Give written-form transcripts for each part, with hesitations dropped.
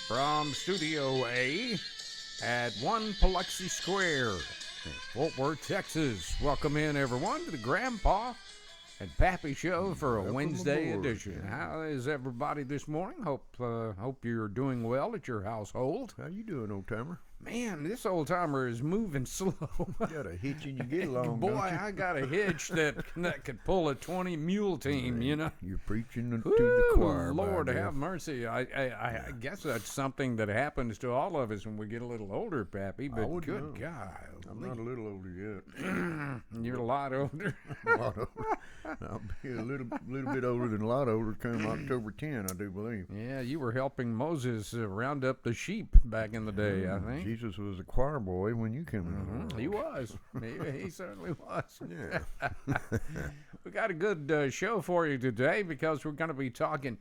from Studio A at 1 Biloxi Square in Fort Worth, Texas. Welcome in, everyone, to the Grandpa and Pappy Show for a Wednesday edition. How is everybody this morning? Hope you're doing well at your household. How you doing, old timer? Man, this old timer is moving slow. You got a hitch and you get along, Boy, don't you? I got a hitch that could pull a 20 mule team, you know. You're preaching to Ooh, the choir. Lord have mercy. I guess that's something that happens to all of us when we get a little older, Pappy, but would good know. God. I'm not a little older yet. You're a lot older. A lot older. I'll be a little bit older than a lot older come October 10, I do believe. Yeah, you were helping Moses round up the sheep back in the day, I think. Jesus was a choir boy when you came in. He was. He certainly was. Yeah. We got a good show for you today because we're going to be talking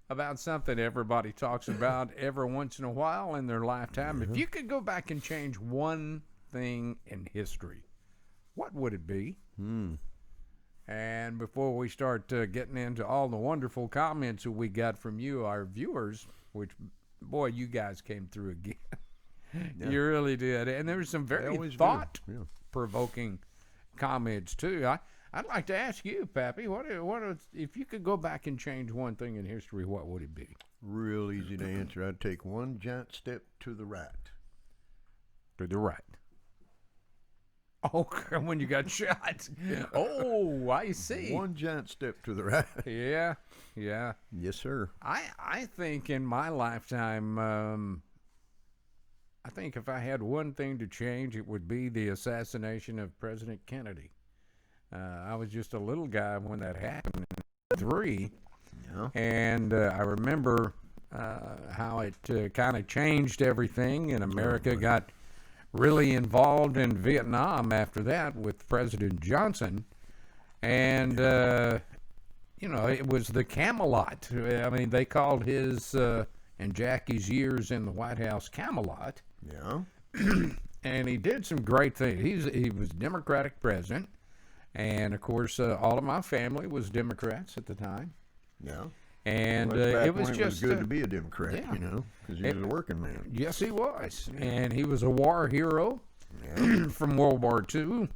about something everybody talks about every once in a while in their lifetime. If you could go back and change one thing in history, what would it be? And before we start getting into all the wonderful comments that we got from you, our viewers, which, boy, you guys came through again. Yeah. You really did. And there were some They very always do. thought-provoking comments, too. I'd like to ask you, Pappy, if you could go back and change one thing in history, what would it be? Real easy to answer. I'd take one giant step to the right. To the right. Oh, when you got shot. Oh, I see. One giant step to the right. Yeah. Yes, sir. I think in my lifetime, I think if I had one thing to change, it would be the assassination of President Kennedy. I was just a little guy when that happened in 1993, Yeah. and I remember how it kind of changed everything, and America got really involved in Vietnam after that with President Johnson, and it was the Camelot. I mean, they called his and Jackie's years in the White House Camelot. Yeah. And he did some great things. He was Democratic president, and of course, all of my family was Democrats at the time. Yeah. And Well, that's back it was when just it was good to be a Democrat, yeah. because he was a working man. Yes, he was, and he was a war hero from World War II.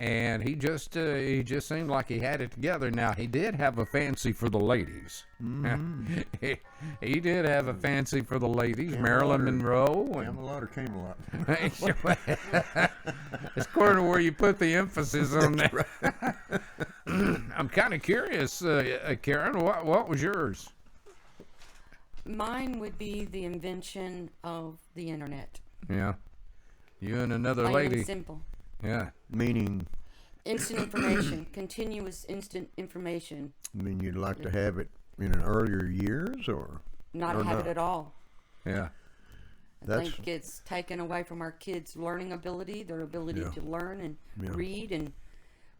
And he just seemed like he had it together. Now, he did have a fancy for the ladies. He did have a fancy for the ladies. Marilyn Monroe. Camelot or Camelot? It's according to where you put the emphasis on that. I'm kind of curious, Karen, what was yours? Mine would be the invention of the internet. Yeah. You and another Plain lady. and simple. Yeah. Meaning, Instant information, continuous instant information. you'd like to have it in an earlier years, or Not Or have not. it at all. Yeah. I think it's taken away from our kids' learning ability, their ability Yeah. to learn and Yeah. read and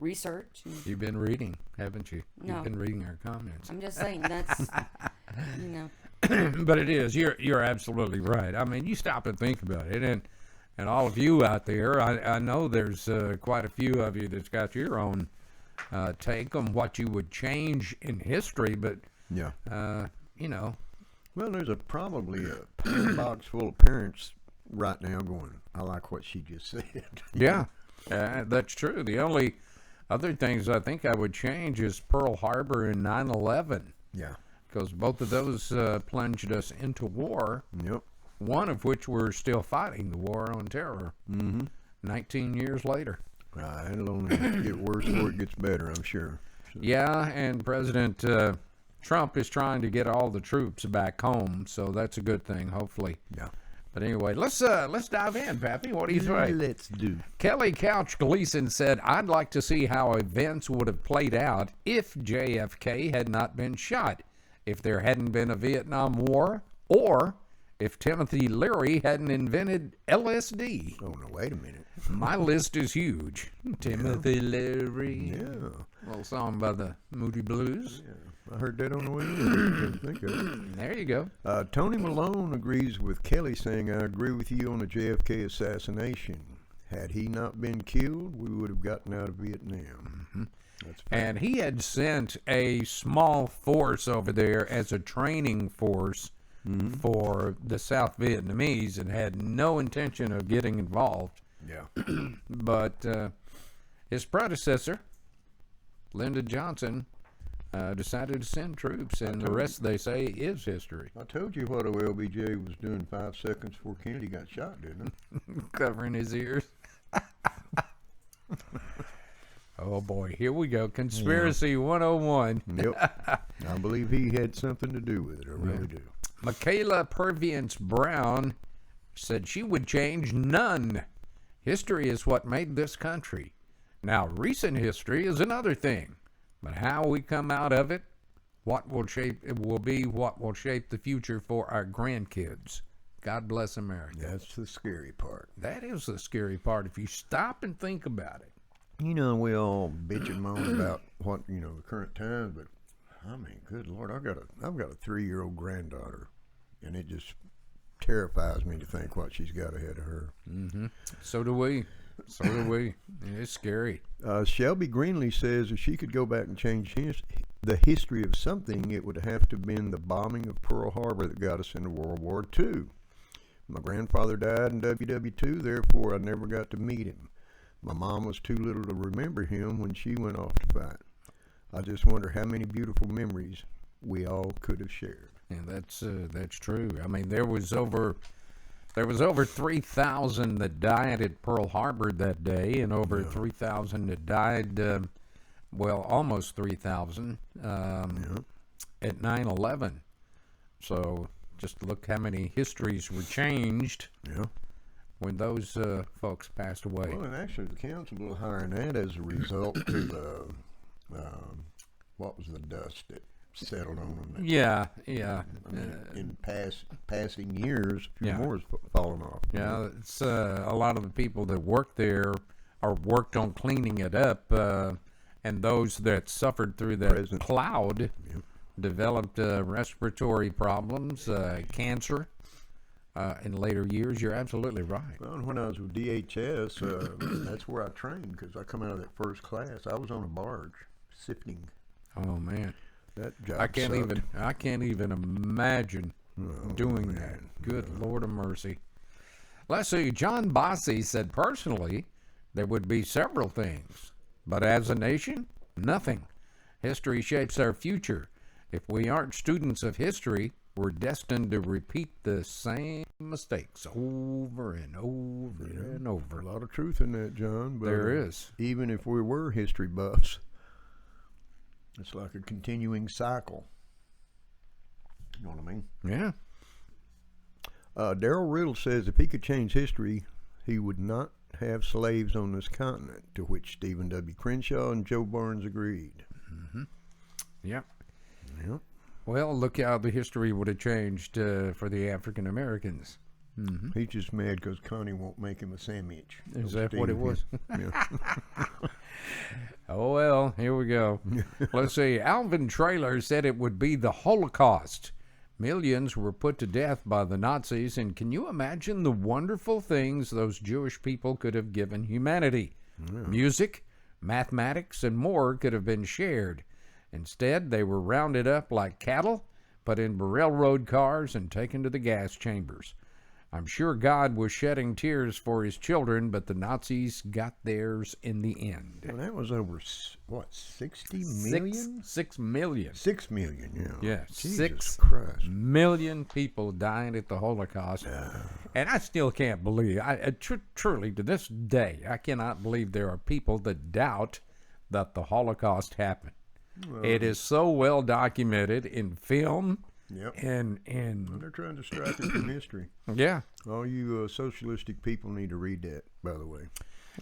research. And You've been reading, haven't you? No. You've been reading our comments. I'm just saying that's, But it is. You're absolutely right. I mean, you stop and think about it, and all of you out there, I know there's quite a few of you that's got your own take on what you would change in history, but yeah. Well, There's probably a box full of parents right now going, I like what she just said. yeah, that's true. The only other things I think I would change is Pearl Harbor and 9/11, Yeah. because both of those plunged us into war. Yep. One of which we're still fighting, the war on terror, 19 years later. It'll only get worse before it gets better, I'm sure. So, Yeah, and President Trump is trying to get all the troops back home, so that's a good thing, hopefully. yeah. But anyway, let's dive in, Pappy. What do you think? Let's do. Kelly Couch Gleason said, I'd like to see how events would have played out if JFK had not been shot, if there hadn't been a Vietnam War, or if Timothy Leary hadn't invented LSD. Oh, no, wait a minute. My list is huge. Timothy Leary. Yeah. Little song by the Moody Blues. I heard that on the way in. Didn't think of it. There you go. Tony Malone agrees with Kelly, saying, I agree with you on the JFK assassination. Had he not been killed, we would have gotten out of Vietnam. That's And he had sent a small force over there as a training force for the South Vietnamese and had no intention of getting involved. Yeah. But his predecessor, Lyndon Johnson, decided to send troops, and the rest, they say, is history. I told you what LBJ was doing 5 seconds before Kennedy got shot, didn't I? Covering his ears. Oh boy, here we go. Conspiracy 101. Yep. I believe he had something to do with it. I really do. Michaela Purviance Brown said she would change none. History is what made this country. Now, recent history is another thing, but how we come out of it, what will shape the future for our grandkids. God bless America. That's the scary part. That is the scary part if you stop and think about it. You know, we all bitch and moan about what, the current times, but I mean, good Lord, I've got a 3-year-old granddaughter, and it just terrifies me to think what she's got ahead of her. Mm-hmm. So do we. It's scary. Shelby Greenlee says if she could go back and change the history of something, it would have to have been the bombing of Pearl Harbor that got us into World War II. My grandfather died in WW2, therefore I never got to meet him. My mom was too little to remember him when she went off to fight. I just wonder how many beautiful memories we all could have shared. And that's true. I mean, there was over 3,000 that died at Pearl Harbor that day, and over 3,000 that died, almost 3,000 at 9/11. So just look how many histories were changed. Yeah. When those folks passed away. Well, and actually the count's a little higher than that as a result of what was the dust that settled on them? Yeah. I mean, in passing years, a few Yeah. more has fallen off. Yeah, it's a lot of the people that worked there or worked on cleaning it up, and those that suffered through that cloud developed respiratory problems, cancer. In later years, you're absolutely right. Well, when I was with DHS, that's where I trained because I come out of that first class. I was on a barge sifting. Oh man, that job I can't even imagine doing man. that. Good Lord of mercy. Let's see. John Bossy said personally, there would be several things, but as a nation, nothing. History shapes our future. If we aren't students of history, we're destined to repeat the same mistakes over and over and over. A lot of truth in that, John. But there is. Even if we were history buffs, it's like a continuing cycle. You know what I mean? Yeah. Daryl Riddle says if he could change history, he would not have slaves on this continent, to which Stephen W. Crenshaw and Joe Barnes agreed. Mm-hmm. Yep. Yep. Well, look how the history would have changed for the African Americans. Mm-hmm. He's just mad because Connie won't make him a sandwich. Is that what it was? Yeah. Oh, well, here we go. Let's see. Alvin Traylor said it would be the Holocaust. Millions were put to death by the Nazis, and can you imagine the wonderful things those Jewish people could have given humanity? Yeah. Music, mathematics, and more could have been shared. Instead, they were rounded up like cattle, put in railroad cars, and taken to the gas chambers. I'm sure God was shedding tears for his children, but the Nazis got theirs in the end. Well, that was over, 60 million? 6 million. 6 million, yeah. Yeah, Jesus 6 Christ. million people died at the Holocaust. And I still can't believe, truly to this day, I cannot believe there are people that doubt that the Holocaust happened. Well, it is so well documented in film. Yep. And they're trying to strike us from history. Yeah. All you socialistic people need to read that, by the way.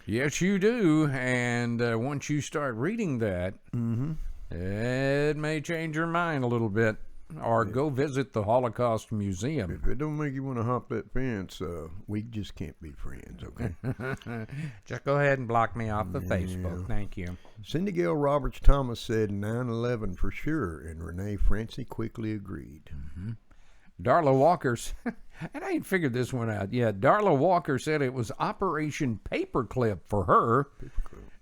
Yes, you do. And once you start reading that, it may change your mind a little bit. Or go visit the Holocaust Museum. If it don't make you want to hop that fence, we just can't be friends, okay? Just go ahead and block me off the Facebook. Thank you. Cindy Gail Roberts Thomas said 9/11 for sure, and Renee Francie quickly agreed. Darla Walker, and I ain't figured this one out yet. Darla Walker said it was Operation Paperclip for her.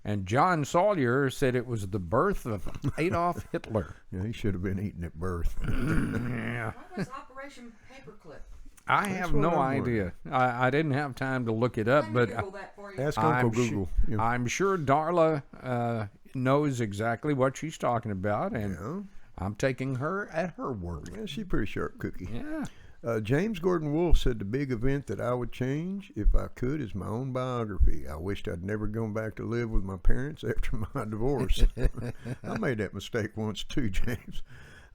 And John Sawyer said it was the birth of Adolf Hitler. Yeah, he should have been eaten at birth. Yeah. What was Operation Operation Paperclip? I have what no I'm idea. I didn't have time to look it up, Let me but Google that for you. Ask Uncle I'm su- Google. Yeah. I'm sure Darla knows exactly what she's talking about, and Yeah. I'm taking her at her word. Yeah, she's a pretty sharp cookie. Yeah. James Gordon Wolfe said the big event that I would change, if I could, is my own biography. I wished I'd never gone back to live with my parents after my divorce. I made that mistake once too, James.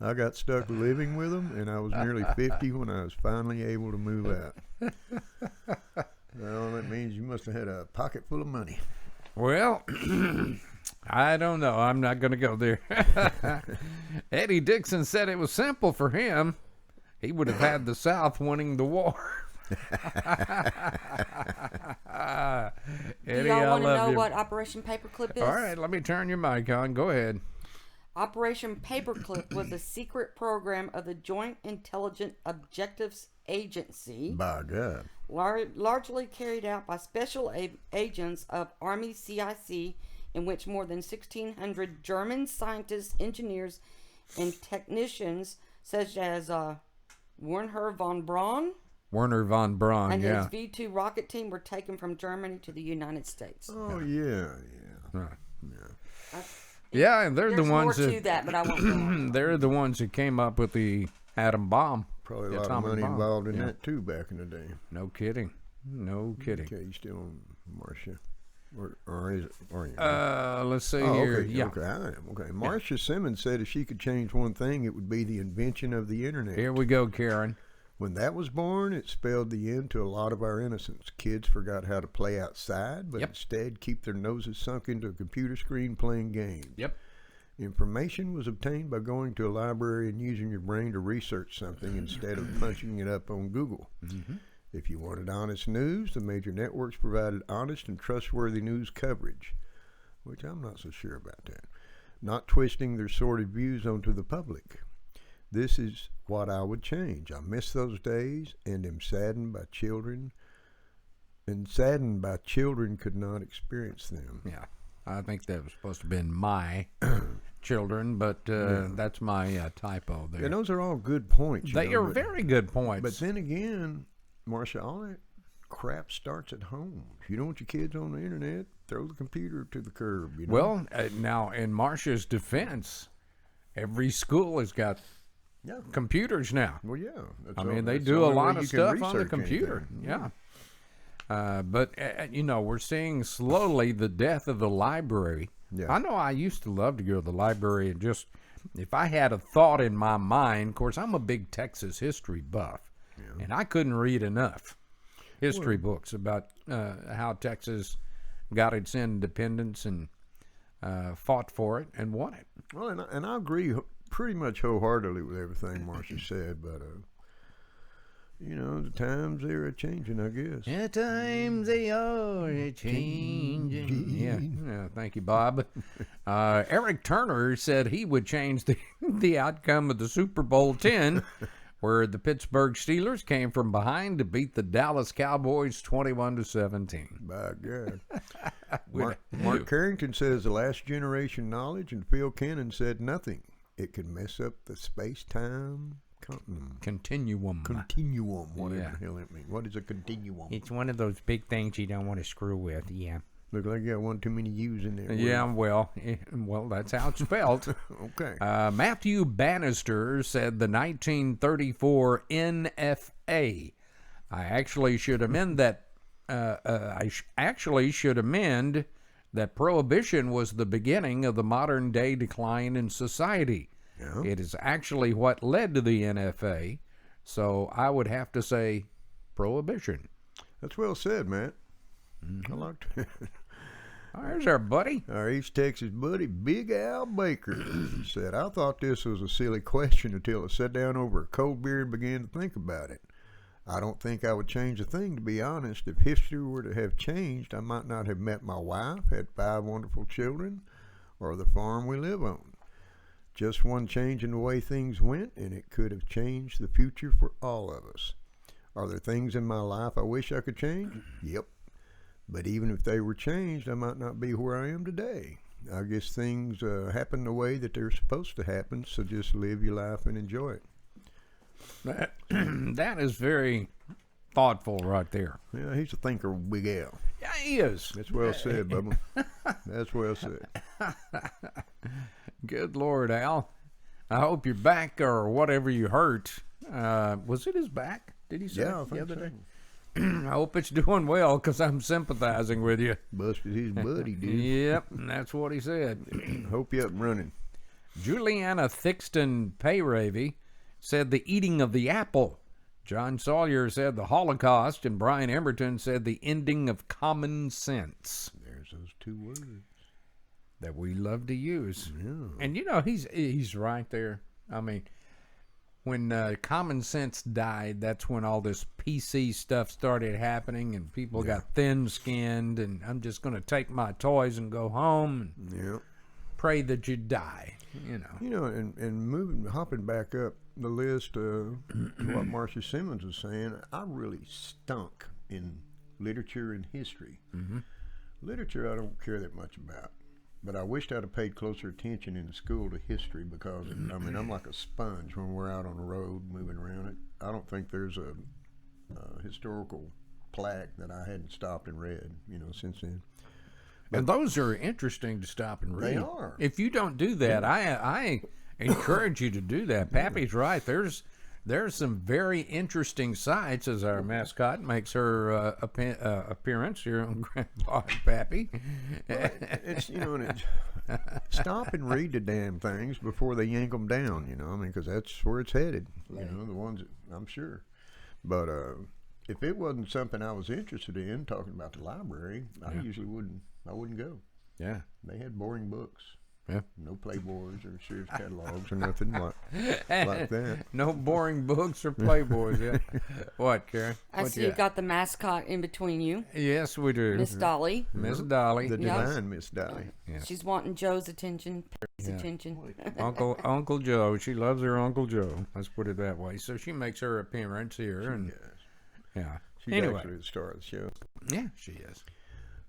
I got stuck living with them, and I was nearly 50 when I was finally able to move out. Well, that means you must have had a pocket full of money. Well, I don't know. I'm not going to go there. Eddie Dixon said it was simple for him. He would have had the South winning the war. Do Eddie, y'all I want to love know you. what Operation Paperclip is? All right, let me turn your mic on. Go ahead. Operation Paperclip was a secret program of the Joint Intelligence Objectives Agency, By God. largely carried out by special agents of Army CIC, in which more than 1,600 German scientists, engineers, and technicians, such as Wernher von Braun Werner von Braun, and yeah. his V-2 rocket team, were taken from Germany to the United States. Oh, yeah. Yeah, and they're There's the more ones to that that, but I won't go on. they're the ones that came up with the atom bomb. Probably a the lot of atomic money bomb. involved in Yeah. that, too, back in the day. No kidding. No kidding. Okay, you still on Marcia? Or is it? Or you? Let's see Oh, here. okay, Yeah. okay, I am. Okay, Marcia Simmons said if she could change one thing, it would be the invention of the internet. Here we go, Karen. When that was born, it spelled the end to a lot of our innocence. Kids forgot how to play outside, but Yep. instead keep their noses sunk into a computer screen playing games. Yep. Information was obtained by going to a library and using your brain to research something instead of punching it up on Google. Mm-hmm. If you wanted honest news, the major networks provided honest and trustworthy news coverage, which I'm not so sure about that, not twisting their sordid views onto the public. This is what I would change. I miss those days and am saddened by children could not experience them. Yeah. I think that was supposed to have been my children, but that's my typo there. And those are all good points. They are very good points. But then again, Marcia, all that crap starts at home. If you don't want your kids on the internet, throw the computer to the curb. You know? Well, now in Marcia's defense, every school has got yeah. computers now. Well, yeah. That's I all- mean, they that's do the a only way lot you of can stuff on the research computer. anything. Yeah. But, we're seeing slowly the death of the library. Yeah. I know I used to love to go to the library and just, if I had a thought in my mind, of course, I'm a big Texas history buff, and I couldn't read enough history books about how Texas got its independence and fought for it and won it. Well, and I agree pretty much wholeheartedly with everything Marcia said, but the times they're a changing, I guess. The times they are a changing. Yeah, thank you, Bob. Eric Turner said he would change the outcome of the Super Bowl 10, where the Pittsburgh Steelers came from behind to beat the Dallas Cowboys 21-17. By God. Mark Carrington says the last generation knowledge, and Phil Cannon said nothing. It could mess up the space-time Continuum. continuum. Whatever Yeah. the hell that means. What is a continuum? It's one of those big things you don't want to screw with. Yeah. Look like you got one too many U's in there. Yeah. Well, that's how it's spelled. Okay. Matthew Bannister said the 1934 NFA. I actually should amend that. Actually should amend that prohibition was the beginning of the modern day decline in society. Yeah. It is actually what led to the NFA. So I would have to say prohibition. That's well said, Matt. I like that. There's our buddy. Our East Texas buddy, Big Al Baker, said, I thought this was a silly question until I sat down over a cold beer and began to think about it. I don't think I would change a thing, to be honest. If history were to have changed, I might not have met my wife, had 5 wonderful children, or the farm we live on. Just one change in the way things went, and it could have changed the future for all of us. Are there things in my life I wish I could change? Yep. But even if they were changed, I might not be where I am today. I guess things happen the way that they're supposed to happen, so just live your life and enjoy it. That is very thoughtful right there. Yeah, he's a thinker, Big Al. Yeah, he is. That's well said, Bubba. That's well said. Good Lord, Al. I hope your back or whatever you hurt. Was it his back? Did he say Yeah, I the think other so. day? I hope it's doing well because I'm sympathizing with you. Busted his buddy, dude. Yep, that's what he said. Hope you up and running. Juliana Thixton Payravy said the eating of the apple. John Sawyer said the Holocaust, and Brian Emberton said the ending of common sense There's those two words. that we love to use. Yeah. And you know, he's right there. I mean, when common sense died, that's when all this PC stuff started happening, and people got thin-skinned, and I'm just going to take my toys and go home and Yeah. pray that you die, you know. You know, and hopping back up the list to what Marcia Simmons was saying, I really stunk in literature and history. Mm-hmm. Literature I don't care that much about, but I wished I'd have paid closer attention in school to history because, I mean, I'm like a sponge when we're out on the road moving around it. I don't think there's a historical plaque that I hadn't stopped and read, you know, since then. And those are interesting to stop and read. They are. If you don't do that, I encourage you to do that. Pappy's right. There's some very interesting sites as our mascot makes her appearance here on Grandpa and Pappy. It's, you know, and stop and read the damn things before they yank them down, you know, I mean, because that's where it's headed, you know, the ones that, I'm sure. But if it wasn't something I was interested in, talking about the library, I usually wouldn't go. Yeah. They had boring books. Yeah. No Playboys or Sears catalogs or nothing like that. No boring books or Playboys. Yeah. What, Karen? I What see you got the mascot in between you, Yes, we do. Miss Dolly. Miss Dolly. The Yes. divine Miss Dolly. Yes. She's wanting Joe's attention, Perry's attention. Uncle Joe. She loves her Uncle Joe. Let's put it that way. So she makes her appearance here, and yeah. She's Anyway, actually the star of the show. yeah, she is.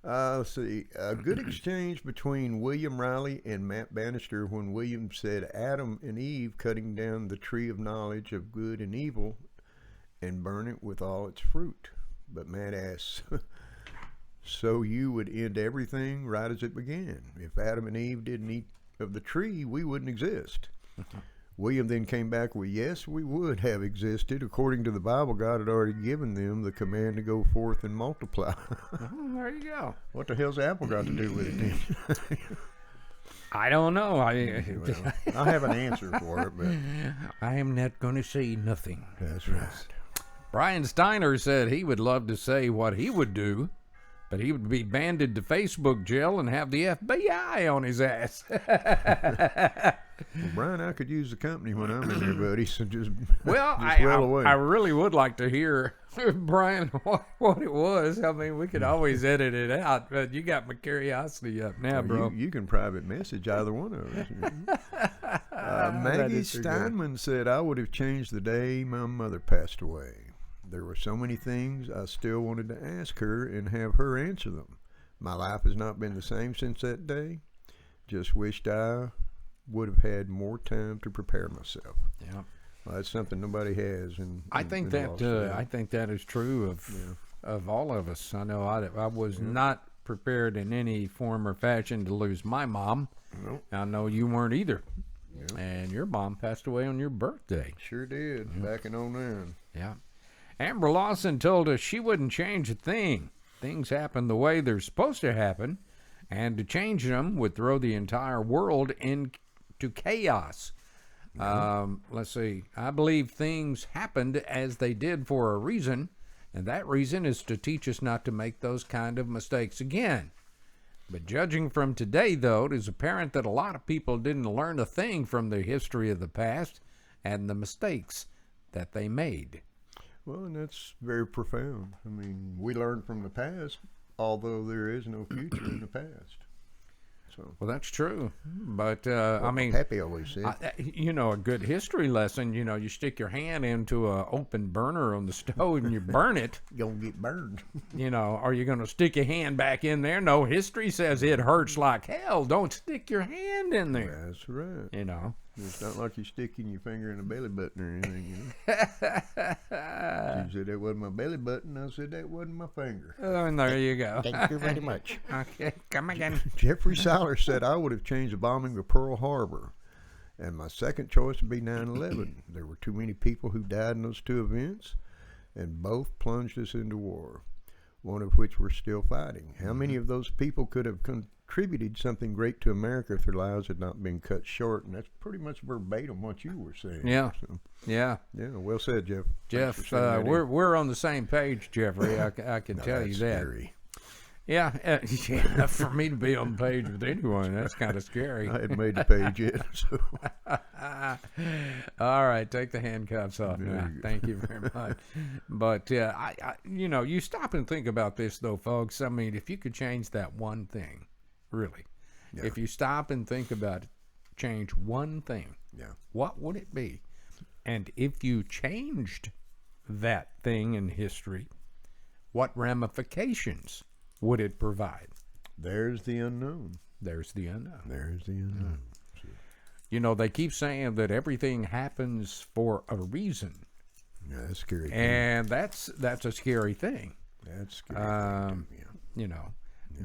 Let's see. A good exchange between William Riley and Matt Bannister when William said Adam and Eve cutting down the tree of knowledge of good and evil and burn it with all its fruit. But Matt asks, so you would end everything right as it began. If Adam and Eve didn't eat of the tree, we wouldn't exist. William then came back with, yes, we would have existed. According to the Bible, God had already given them the command to go forth and multiply. Oh, there you go. What the hell's Apple got to do with it then? I don't know. Well, I have an answer for it, but I am not going to say nothing. that's right. Brian Steiner said he would love to say what he would do, but he would be banded to Facebook jail and have the FBI on his ass. Well, Brian, I could use the company when I'm in there, buddy, so just, Well, just well away. I really would like to hear, Brian, what it was. I mean, we could always edit it out, but you got my curiosity up now, bro. You can private message either one of us. Maggie is too good. Steinman said, I would have changed the day my mother passed away. There were so many things I still wanted to ask her and have her answer them. My life has not been the same since that day. Just wished I would have had more time to prepare myself. Yeah. Well, that's something nobody has. I think that is true of all of us. I know I was not prepared in any form or fashion to lose my mom. Nope. I know you weren't either. And your mom passed away on your birthday. Sure did, back in 09. Yeah. Amber Lawson told us she wouldn't change a thing. Things happen the way they're supposed to happen, and to change them would throw the entire world into chaos. Let's see. I believe things happened as they did for a reason, and that reason is to teach us not to make those kind of mistakes again. But judging from today, though, it is apparent that a lot of people didn't learn a thing from the history of the past and the mistakes that they made. Well, and that's very profound. I mean, we learn from the past, although there is no future in the past. So, Well, that's true. But, I mean, Pappy always said. a good history lesson, you stick your hand into an open burner on the stove and you burn it. You're going to get burned. Are you going to stick your hand back in there? No, history says it hurts like hell. Don't stick your hand in there. That's right. It's not like you're sticking your finger in a belly button or anything, you know. She said that wasn't my belly button. I said that wasn't my finger. Oh, and there you go. Thank you very much. Okay, come again. Jeffrey Seiler said I would have changed the bombing of Pearl Harbor. And my second choice would be 9/11. There were too many people who died in those two events, and both plunged us into war, one of which we're still fighting. How many of those people could have contributed something great to America if their lives had not been cut short? And that's pretty much verbatim what you were saying. Yeah. So, Yeah. yeah, well said, Jeff. Jeff, Thanks for sending that in. we're on the same page, Jeffrey. I can Now, tell you that's that. scary. Yeah, yeah, for me to be on the page with anyone, that's kind of scary. I hadn't made the page yet, so All right, take the handcuffs off There now. you go. Thank you very much. But you stop and think about this, though, folks. I mean, if you could change that one thing, really, Yeah. if you stop and think about it, change one thing, yeah. what would it be? And if you changed that thing in history, what ramifications would it provide? There's the unknown. There's the unknown. There's the unknown. You know, they keep saying that everything happens for a reason, Yeah, that's scary. too. and that's a scary thing. That's scary. Um, too, yeah. You know,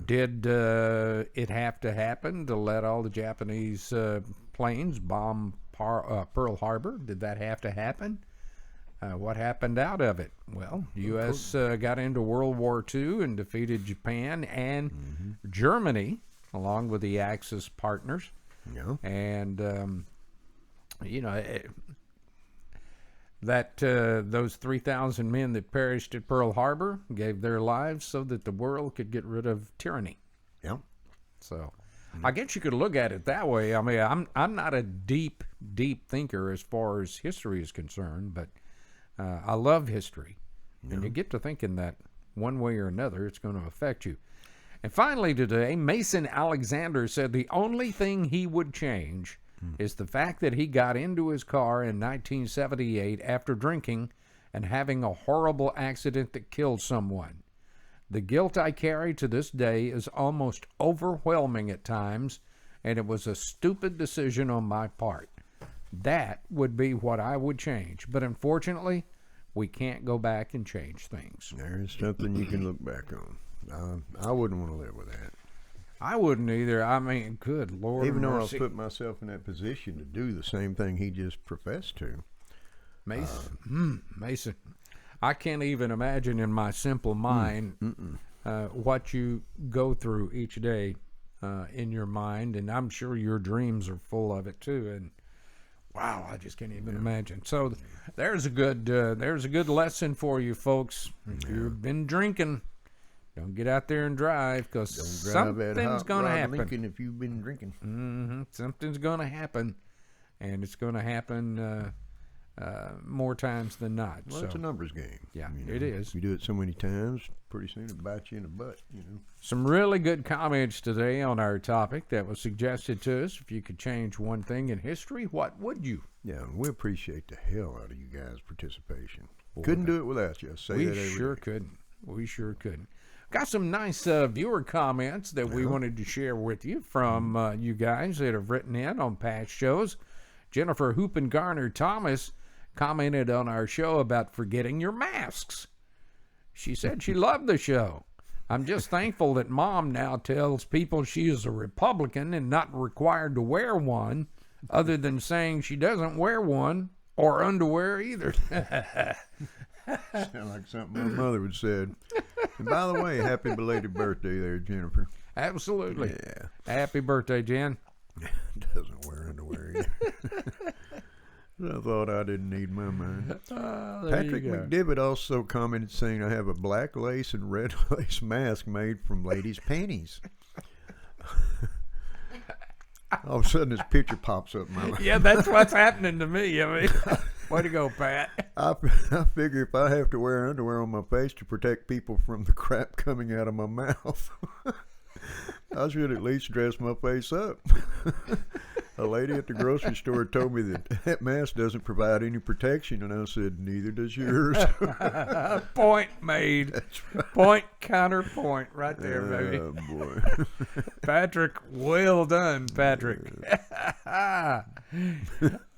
did it have to happen to let all the Japanese planes bomb Pearl Harbor? Did that have to happen? What happened out of it? Well, the U.S. got into World War II and defeated Japan and Germany, along with the Axis partners. Yeah. And, those 3,000 men that perished at Pearl Harbor gave their lives so that the world could get rid of tyranny. Yeah. So I guess you could look at it that way. I mean, I'm not a deep thinker as far as history is concerned, but I love history. And you get to thinking that one way or another, it's going to affect you. And finally today, Mason Alexander said the only thing he would change is the fact that he got into his car in 1978 after drinking and having a horrible accident that killed someone. The guilt I carry to this day is almost overwhelming at times, and it was a stupid decision on my part. That would be what I would change. But unfortunately, we can't go back and change things. There's something you can look back on. I wouldn't want to live with that. I wouldn't either. I mean, good Lord Even though I mercy. put myself in that position to do the same thing he just professed to. Mason, I can't even imagine in my simple mind what you go through each day in your mind, and I'm sure your dreams are full of it too. And wow, I just can't even imagine. So there's a good lesson for you folks. If you've been drinking, don't get out there and drive, because something's going to happen. Lincoln if you've been drinking. Something's going to happen, and it's going to happen more times than not. Well, so it's a numbers game. yeah, you know. it is. You do it so many times, pretty soon it bites you in the butt. You know. Some really good comments today on our topic that was suggested to us. If you could change one thing in history, what would you? Yeah, and we appreciate the hell out of you guys' participation. Couldn't do it without you. I say We that every sure day. couldn't. We sure couldn't. Got some nice viewer comments that we wanted to share with you from you guys that have written in on past shows. Jennifer Hoopengarner Thomas commented on our show about forgetting your masks. She said she loved the show. I'm just thankful that Mom now tells people she is a Republican and not required to wear one, other than saying she doesn't wear one or underwear either. Sound like something my mother would said. And by the way, happy belated birthday there, Jennifer. Absolutely. Yeah. Happy birthday, Jen. Doesn't wear underwear either. I thought I didn't need my mind. There Patrick you go. McDivitt also commented saying, I have a black lace and red lace mask made from ladies' panties. All of a sudden, this picture pops up in my mind. Yeah, that's what's happening to me. I mean, way to go, Pat. I figure if I have to wear underwear on my face to protect people from the crap coming out of my mouth, I should at least dress my face up. A lady at the grocery store told me that mask doesn't provide any protection, and I said, neither does yours. Point made. That's right. Point, counterpoint right there, baby. Oh, boy. Patrick, well done, Patrick.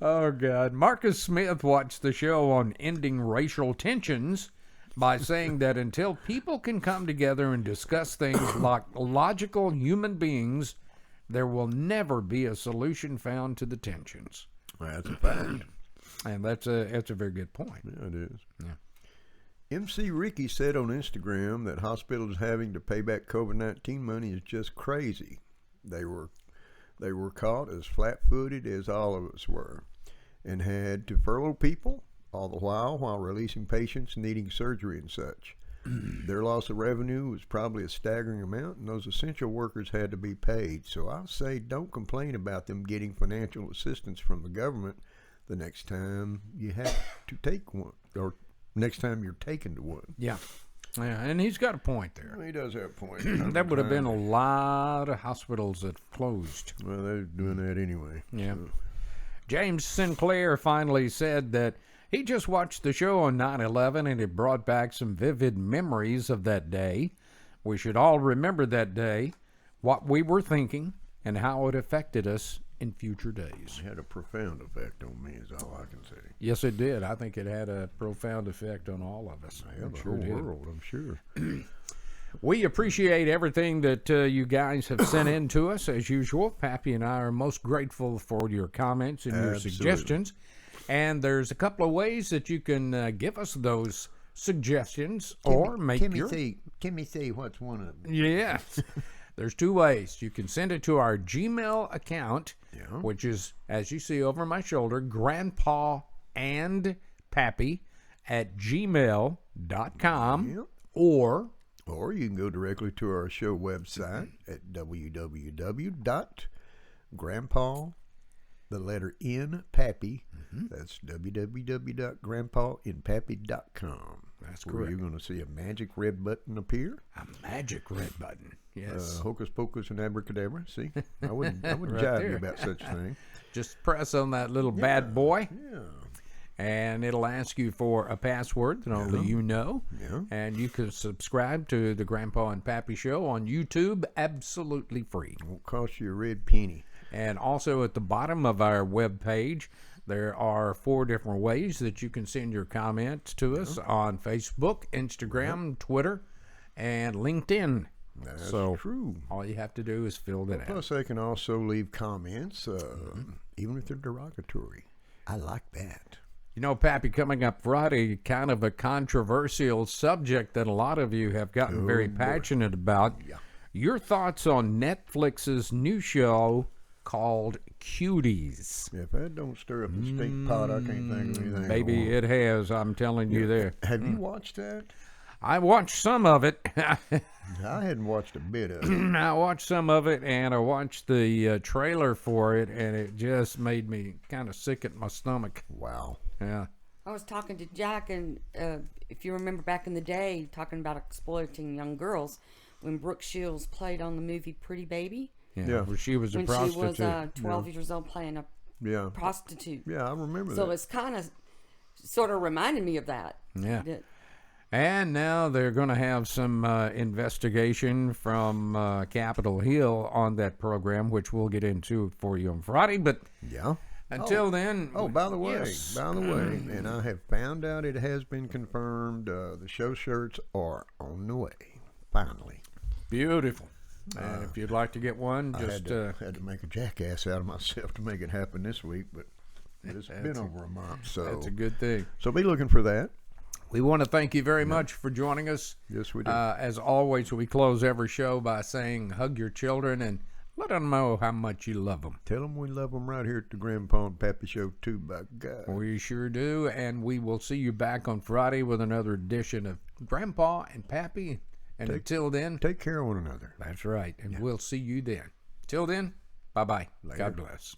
Oh, God. Marcus Smith watched the show on ending racial tensions by saying that until people can come together and discuss things like logical human beings, there will never be a solution found to the tensions. That's a fact. And that's a very good point. Yeah, it is. Yeah. MC Ricky said on Instagram that hospitals having to pay back COVID-19 money is just crazy. They were caught as flat-footed as all of us were, and had to furlough people all the while releasing patients needing surgery and such. Their loss of revenue was probably a staggering amount, and those essential workers had to be paid. So I say don't complain about them getting financial assistance from the government the next time you have to take one, or next time you're taken to one. Yeah. Yeah, and he's got a point there. Well, he does have a point. That would have been a lot of hospitals that closed. Well, they're doing that anyway. Yeah. So. James Sinclair finally said that he just watched the show on 9/11 and it brought back some vivid memories of that day. We should all remember that day, what we were thinking, and how it affected us in future days. It had a profound effect on me, is all I can say. Yes, it did. I think it had a profound effect on all of us. Yeah, I'm the sure it whole did. world, I'm sure. We appreciate everything that you guys have sent in to us, as usual. Pappy and I are most grateful for your comments and your Absolutely. suggestions. And there's a couple of ways that you can give us those suggestions or make your... Kimmy see what's one of them. Yes. There's two ways. You can send it to our Gmail account, Yeah. which is, as you see over my shoulder, grandpa and pappy at gmail.com, Yep. or Or you can go directly to our show website at www.grandpa, the letter N, Pappy. That's www.grandpainpappy.com. That's where correct. you're going to see a magic red button appear. a magic red button. Yes. Hocus pocus and abracadabra. See, I wouldn't Right jive there. you about such a thing. Just press on that little bad boy, Yeah. and it'll ask you for a password that only you know. Yeah. And you can subscribe to the Grandpa and Pappy Show on YouTube absolutely free. Won't cost you a red penny. And also at the bottom of our webpage, there are 4 different ways that you can send your comments to us on Facebook, Instagram, Twitter, and LinkedIn. That's So true. all you have to do is fill that out. Plus, they can also leave comments, even if they're derogatory. I like that. You know, Pappy, coming up Friday, kind of a controversial subject that a lot of you have gotten very passionate about. Yeah. Your thoughts on Netflix's new show called Cuties. If that don't stir up the stink pot, I can't think of anything. Baby, it has, I'm telling you there. Have you watched that? I watched some of it. I hadn't watched a bit of it. I watched some of it, and I watched the trailer for it, and it just made me kind of sick at my stomach. Wow. Yeah. I was talking to Jack, and if you remember back in the day, talking about exploiting young girls, when Brooke Shields played on the movie Pretty Baby, Yeah. Where she was a when prostitute. she was 12 years old playing a Yeah. prostitute. Yeah, I remember So that. it's kind of, sort of reminded me of that. Yeah. That- And now they're going to have some investigation from Capitol Hill on that program, which we'll get into for you on Friday. But Yeah. until then... Oh, by the way, yes. and I have found out it has been confirmed. The show shirts are on the way. Finally. Beautiful. And if you'd like to get one, I just... had to make a jackass out of myself to make it happen this week, but it's been over a month, so that's a good thing. so be looking for that. We want to thank you very much for joining us. Yes, we do. As always, we close every show by saying, hug your children and let them know how much you love them. Tell them we love them right here at the Grandpa and Pappy Show too, by God. We sure do, and we will see you back on Friday with another edition of Grandpa and Pappy. And until then, Take care of one another. that's right, and we'll see you then. Till then, bye-bye. Later. God bless.